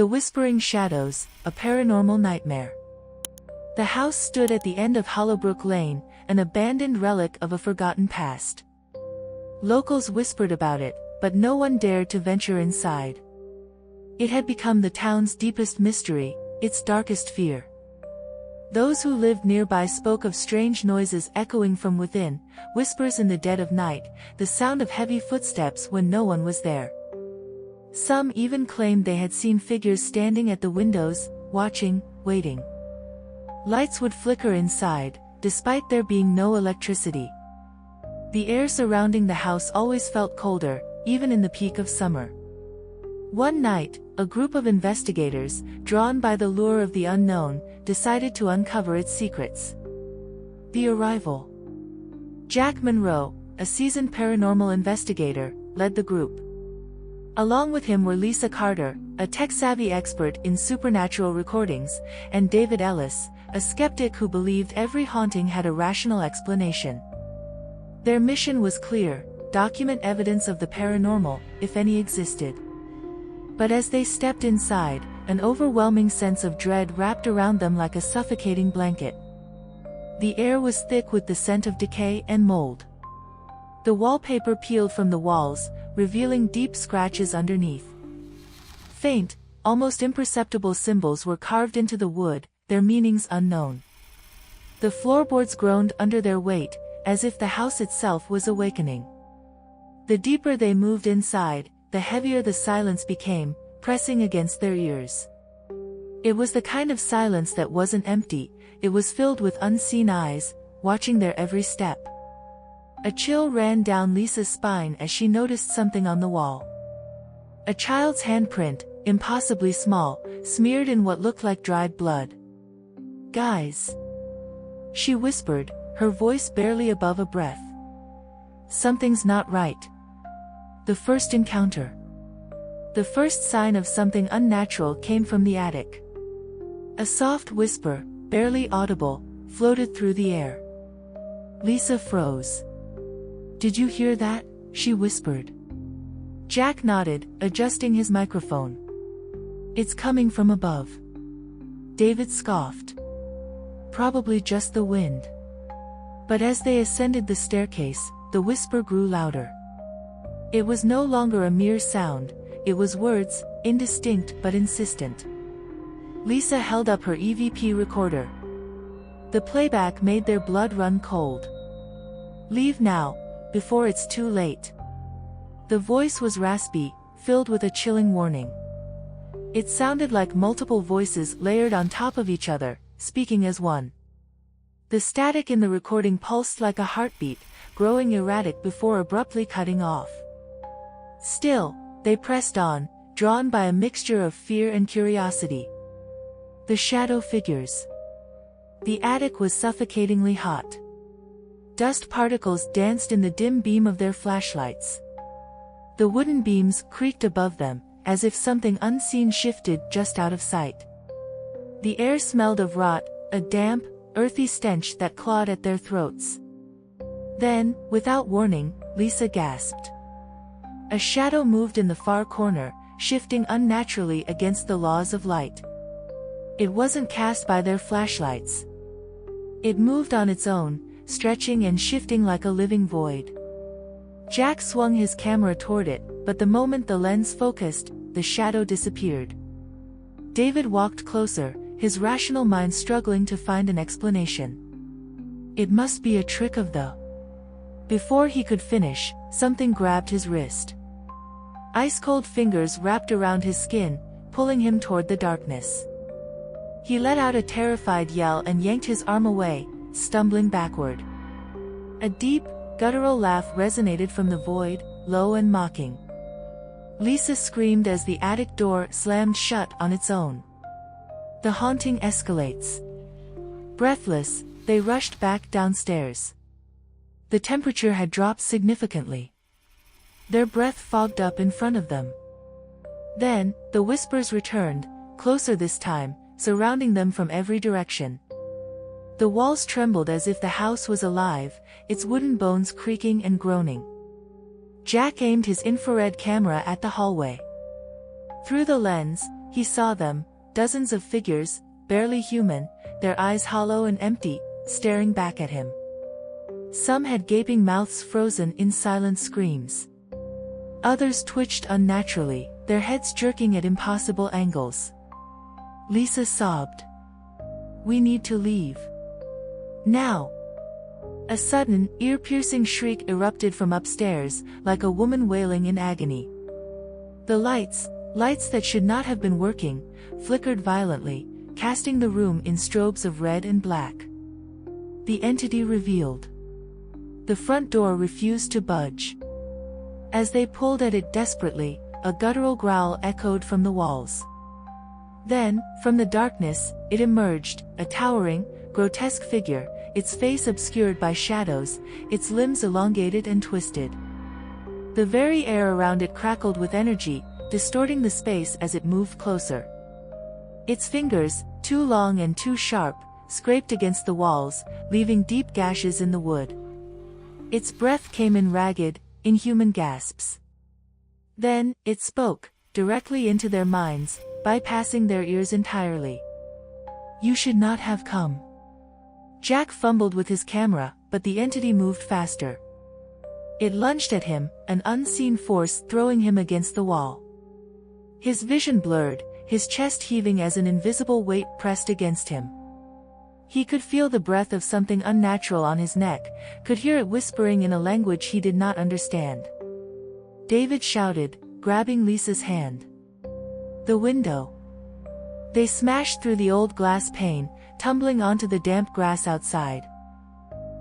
The Whispering Shadows, a Paranormal Nightmare. The house stood at the end of Hollowbrook Lane, an abandoned relic of a forgotten past. Locals whispered about it, but no one dared to venture inside. It had become the town's deepest mystery, its darkest fear. Those who lived nearby spoke of strange noises echoing from within, whispers in the dead of night, the sound of heavy footsteps when no one was there. Some even claimed they had seen figures standing at the windows, watching, waiting. Lights would flicker inside, despite there being no electricity. The air surrounding the house always felt colder, even in the peak of summer. One night, a group of investigators, drawn by the lure of the unknown, decided to uncover its secrets. The arrival. Jack Monroe, a seasoned paranormal investigator, led the group. Along with him were Lisa Carter, a tech-savvy expert in supernatural recordings, and David Ellis, a skeptic who believed every haunting had a rational explanation. Their mission was clear: document evidence of the paranormal, if any existed. But as they stepped inside, an overwhelming sense of dread wrapped around them like a suffocating blanket. The air was thick with the scent of decay and mold. The wallpaper peeled from the walls, revealing deep scratches underneath. Faint, almost imperceptible symbols were carved into the wood, their meanings unknown. The floorboards groaned under their weight, as if the house itself was awakening. The deeper they moved inside, the heavier the silence became, pressing against their ears. It was the kind of silence that wasn't empty, it was filled with unseen eyes, watching their every step. A chill ran down Lisa's spine as she noticed something on the wall. A child's handprint, impossibly small, smeared in what looked like dried blood. "Guys," she whispered, her voice barely above a breath. "Something's not right." The first encounter. The first sign of something unnatural came from the attic. A soft whisper, barely audible, floated through the air. Lisa froze. "Did you hear that?" she whispered. Jack nodded, adjusting his microphone. "It's coming from above." David scoffed. "Probably just the wind." But as they ascended the staircase, the whisper grew louder. It was no longer a mere sound, it was words, indistinct but insistent. Lisa held up her EVP recorder. The playback made their blood run cold. "Leave now, before it's too late." The voice was raspy, filled with a chilling warning. It sounded like multiple voices layered on top of each other, speaking as one. The static in the recording pulsed like a heartbeat, growing erratic before abruptly cutting off. Still, they pressed on, drawn by a mixture of fear and curiosity. The shadow figures. The attic was suffocatingly hot. Dust particles danced in the dim beam of their flashlights. The wooden beams creaked above them, as if something unseen shifted just out of sight. The air smelled of rot, a damp, earthy stench that clawed at their throats. Then, without warning, Lisa gasped. A shadow moved in the far corner, shifting unnaturally against the laws of light. It wasn't cast by their flashlights. It moved on its own, stretching and shifting like a living void. Jack swung his camera toward it, but the moment the lens focused, the shadow disappeared. David walked closer, his rational mind struggling to find an explanation. It must be a trick of the... Before he could finish, something grabbed his wrist. Ice-cold fingers wrapped around his skin, pulling him toward the darkness. He let out a terrified yell and yanked his arm away, stumbling backward. A deep, guttural laugh resonated from the void, low and mocking. Lisa screamed as the attic door slammed shut on its own. The haunting escalates. Breathless, they rushed back downstairs. The temperature had dropped significantly. Their breath fogged up in front of them. Then, the whispers returned, closer this time, surrounding them from every direction. The walls trembled as if the house was alive, its wooden bones creaking and groaning. Jack aimed his infrared camera at the hallway. Through the lens, He saw them, dozens of figures, barely human, their eyes hollow and empty, staring back at him. Some had gaping mouths frozen in silent screams. Others twitched unnaturally, their heads jerking at impossible angles. Lisa sobbed. "We need to leave. Now." A sudden, ear-piercing shriek erupted from upstairs, like a woman wailing in agony. The lights that should not have been working, flickered violently, casting the room in strobes of red and black. The entity revealed. The front door refused to budge. As they pulled at it desperately, a guttural growl echoed from the walls. Then, from the darkness, it emerged, a towering, grotesque figure, its face obscured by shadows, its limbs elongated and twisted. The very air around it crackled with energy, distorting the space as it moved closer. Its fingers, too long and too sharp, scraped against the walls, leaving deep gashes in the wood. Its breath came in ragged, inhuman gasps. Then, it spoke, directly into their minds, bypassing their ears entirely. "You should not have come." Jack fumbled with his camera, but the entity moved faster. It lunged at him, an unseen force throwing him against the wall. His vision blurred, his chest heaving as an invisible weight pressed against him. He could feel the breath of something unnatural on his neck, could hear it whispering in a language he did not understand. David shouted, grabbing Lisa's hand. "The window." They smashed through the old glass pane, tumbling onto the damp grass outside.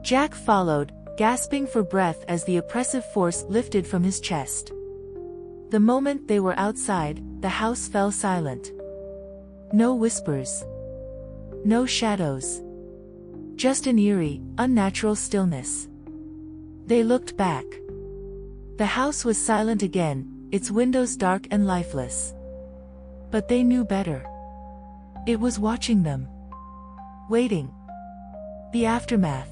Jack followed, gasping for breath as the oppressive force lifted from his chest. The moment they were outside, the house fell silent. No whispers. No shadows. Just an eerie, unnatural stillness. They looked back. The house was silent again, its windows dark and lifeless. But they knew better. It was watching them. Waiting. The aftermath.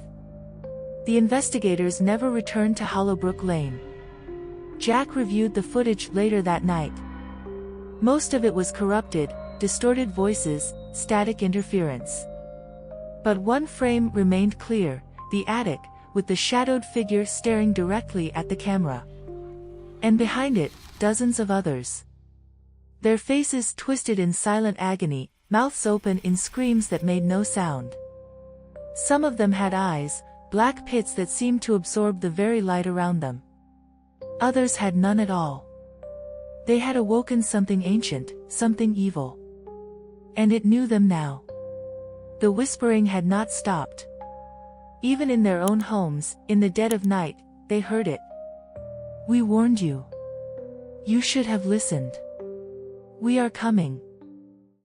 The investigators never returned to Hollowbrook Lane. Jack reviewed the footage later that night. Most of it was corrupted, distorted voices, static interference. But one frame remained clear, the attic, with the shadowed figure staring directly at the camera. And behind it, dozens of others. Their faces twisted in silent agony, mouths open in screams that made no sound. Some of them had eyes, black pits that seemed to absorb the very light around them. Others had none at all. They had awoken something ancient, something evil. And it knew them now. The whispering had not stopped. Even in their own homes, in the dead of night, they heard it. "We warned you. You should have listened. We are coming."